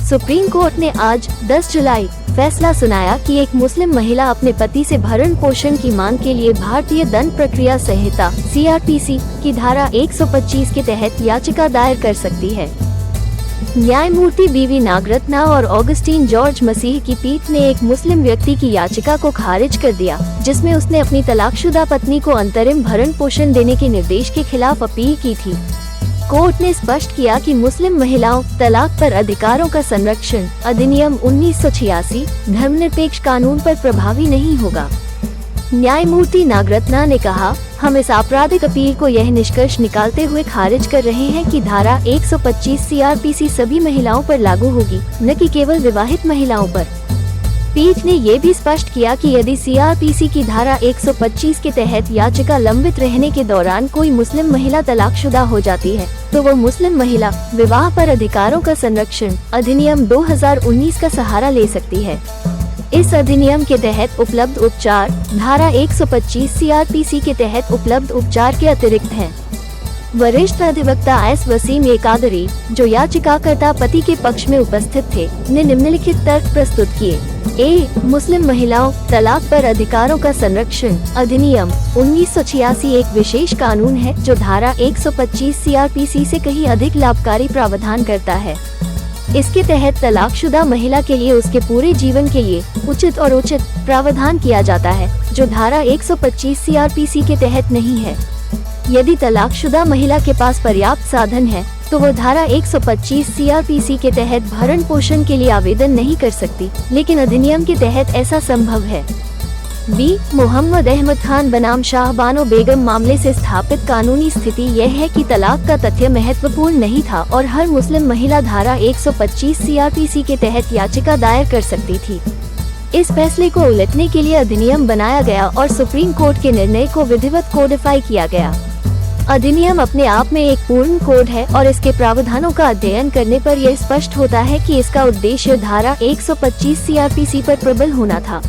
Supreme court ने आज 10 जुलाई फैसला सुनाया कि एक मुस्लिम महिला अपने पति से भरण पोषण की मांग के लिए भारतीय दंड प्रक्रिया संहिता CRPC की धारा 125 के तहत याचिका दायर कर सकती है। न्यायमूर्ति BV नागरत्ना और ऑगस्टीन जॉर्ज मसीह की पीठ ने एक मुस्लिम व्यक्ति की याचिका को खारिज कर दिया, जिसमें उसने अपनी तलाकशुदा पत्नी को अंतरिम भरण पोषण देने के निर्देश के खिलाफ अपील की थी। कोर्ट ने स्पष्ट किया कि मुस्लिम महिलाओं तलाक पर अधिकारों का संरक्षण अधिनियम 1986 धर्मनिरपेक्ष कानून पर प्रभावी नहीं होगा। न्यायमूर्ति नागरत्ना ने कहा, हम इस आपराधिक अपील को यह निष्कर्ष निकालते हुए खारिज कर रहे हैं कि धारा 125 CRPC सभी महिलाओं पर लागू होगी, न कि केवल विवाहित महिलाओं पर। पीठ ने ये भी स्पष्ट किया कि यदि CRPC की धारा 125 के तहत याचिका लंबित रहने के दौरान कोई मुस्लिम महिला तलाकशुदा हो जाती है, तो वो मुस्लिम महिला विवाह पर अधिकारों का संरक्षण अधिनियम 2019 का सहारा ले सकती है। इस अधिनियम के तहत उपलब्ध उपचार धारा 125 CRPC के तहत उपलब्ध उपचार के अतिरिक्त हैं। वरिष्ठ अधिवक्ता S वसीम कादरी, जो याचिकाकर्ता पति के पक्ष में उपस्थित थे, ने निम्नलिखित तर्क प्रस्तुत किए। A. मुस्लिम महिलाओं तलाक पर अधिकारों का संरक्षण अधिनियम 1986 एक विशेष कानून है जो धारा 125 CRPC से कहीं अधिक लाभकारी प्रावधान करता है। इसके तहत तलाकशुदा महिला के लिए उसके पूरे जीवन के लिए उचित प्रावधान किया जाता है, जो धारा 125 CRPC के तहत नहीं है। यदि तलाकशुदा महिला के पास पर्याप्त साधन है, तो वो धारा 125 CRPC के तहत भरण पोषण के लिए आवेदन नहीं कर सकती, लेकिन अधिनियम के तहत ऐसा संभव है। B. मोहम्मद अहमद खान बनाम शाह बानो बेगम मामले से स्थापित कानूनी स्थिति यह है कि तलाक का तथ्य महत्वपूर्ण नहीं था और हर मुस्लिम महिला धारा 125 CRPC के तहत याचिका दायर कर सकती थी। इस फैसले को उलटने के लिए अधिनियम बनाया गया और सुप्रीम कोर्ट के निर्णय को विधिवत कोडिफाई किया गया। अधिनियम अपने आप में एक पूर्ण कोड है और इसके प्रावधानों का अध्ययन करने पर यह स्पष्ट होता है कि इसका उद्देश्य धारा 125 CRPC पर प्रबल होना था।